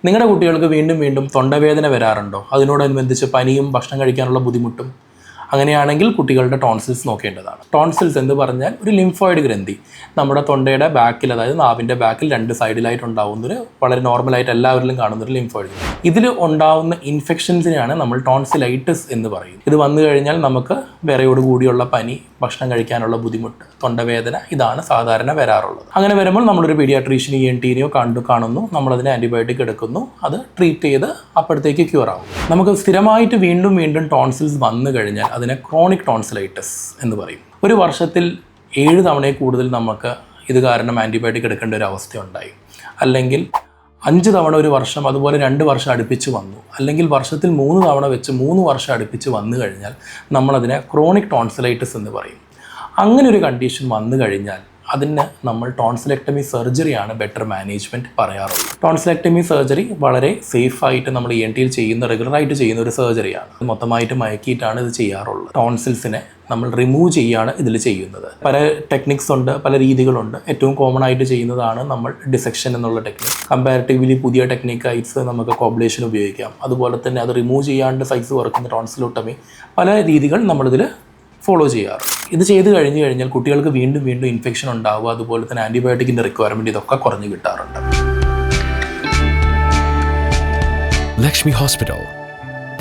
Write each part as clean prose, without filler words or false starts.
നിങ്ങളുടെ കുട്ടികൾക്ക് വീണ്ടും വീണ്ടും തൊണ്ടവേദന വരാറുണ്ടോ? അതിനോടനുബന്ധിച്ച് പനിയും ഭക്ഷണം കഴിക്കാനുള്ള ബുദ്ധിമുട്ടും? അങ്ങനെയാണെങ്കിൽ കുട്ടികളുടെ ടോൺസിൽസ് നോക്കേണ്ടതാണ്. ടോൺസിൽസ് എന്ന് പറഞ്ഞാൽ ഒരു ലിംഫോയിഡ് ഗ്രന്ഥി നമ്മുടെ തൊണ്ടയുടെ ബാക്കിൽ, അതായത് നാവിൻ്റെ ബാക്കിൽ 2 സൈഡിലായിട്ട് ഉണ്ടാകുന്നൊരു വളരെ നോർമലായിട്ട് എല്ലാവരിലും കാണുന്നൊരു ലിംഫോയിഡ് ഗ്രന്ഥി. ഇതിൽ ഉണ്ടാകുന്ന ഇൻഫെക്ഷൻസിനെയാണ് നമ്മൾ ടോൺസിലൈറ്റിസ് എന്ന് പറയും. ഇത് വന്നു കഴിഞ്ഞാൽ നമുക്ക് വിറയോട് കൂടിയുള്ള പനി, ഭക്ഷണം കഴിക്കാനുള്ള ബുദ്ധിമുട്ട്, തൊണ്ടവേദന, ഇതാണ് സാധാരണ വരാറുള്ളത്. അങ്ങനെ വരുമ്പോൾ നമ്മളൊരു പീഡിയാട്രീഷ്യൻ ENTനെയോ കാണുന്നു, നമ്മളതിന് ആൻറ്റിബയോട്ടിക് എടുക്കുന്നു, അത് ട്രീറ്റ് ചെയ്ത് അപ്പോഴത്തേക്ക് ക്യൂർ ആവും. നമുക്ക് സ്ഥിരമായിട്ട് വീണ്ടും വീണ്ടും ടോൺസിൽസ് വന്നു കഴിഞ്ഞാൽ അതിനെ ക്രോണിക് ടോൺസിലൈറ്റിസ് എന്ന് പറയും. ഒരു വർഷത്തിൽ 7 തവണയിൽ കൂടുതൽ നമുക്ക് ഇത് കാരണം ആൻറ്റിബയോട്ടിക് എടുക്കേണ്ട ഒരു അവസ്ഥ ഉണ്ടായി, അല്ലെങ്കിൽ 5 തവണ ഒരു വർഷം, അതുപോലെ 2 വർഷം അടുപ്പിച്ച് വന്നു, അല്ലെങ്കിൽ വർഷത്തിൽ 3 തവണ വെച്ച് 3 വർഷം അടുപ്പിച്ച് വന്നു കഴിഞ്ഞാൽ നമ്മളതിനെ ക്രോണിക് ടോൺസിലൈറ്റിസ് എന്ന് പറയും. അങ്ങനെ ഒരു കണ്ടീഷൻ വന്നു കഴിഞ്ഞാൽ അതിന് നമ്മൾ ടോൺസിലെക്ടമി സർജറിയാണ് ബെറ്റർ മാനേജ്മെൻറ്റ് പറയാറുള്ളത്. ടോൺസിലെക്ടമി സർജറി വളരെ സേഫായിട്ട് നമ്മൾ ENTയിൽ റെഗുലറായിട്ട് ചെയ്യുന്ന ഒരു സർജറിയാണ്. മൊത്തമായിട്ട് മയക്കിയിട്ടാണ് ഇത് ചെയ്യാറുള്ളത്. ടോൺസിൽസിനെ നമ്മൾ റിമൂവ് ചെയ്യാണ് ഇതിൽ ചെയ്യുന്നത്. പല ടെക്നിക്സ് ഉണ്ട്, പല രീതികളുണ്ട്. ഏറ്റവും കോമൺ ആയിട്ട് ചെയ്യുന്നതാണ് നമ്മൾ ഡിസെക്ഷൻ എന്നുള്ള ടെക്നിക്. കമ്പാരിറ്റീവ്ലി പുതിയ ടെക്നിക്കായിട്ട് നമുക്ക് കോബ്ലേഷൻ ഉപയോഗിക്കാം. അതുപോലെ തന്നെ അത് റിമൂവ് ചെയ്യാണ്ട് സൈസ് കുറയ്ക്കുന്ന ടോൺസിലോട്ടമി, പല രീതികൾ നമ്മളിതിൽ ഫോളോ ചെയ്യാറ്. ഇത് ചെയ്ത് കഴിഞ്ഞ് കഴിഞ്ഞാൽ കുട്ടികൾക്ക് വീണ്ടും വീണ്ടും ഇൻഫെക്ഷൻ ഉണ്ടാവുക, അതുപോലെ തന്നെ ആൻറ്റിബയോട്ടിക്കിൻ്റെ റിക്വയർമെൻറ്റ്, ഇതൊക്കെ കുറഞ്ഞു കിട്ടാറുണ്ട്. Lakshmi Hospital,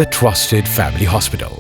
the trusted family hospital.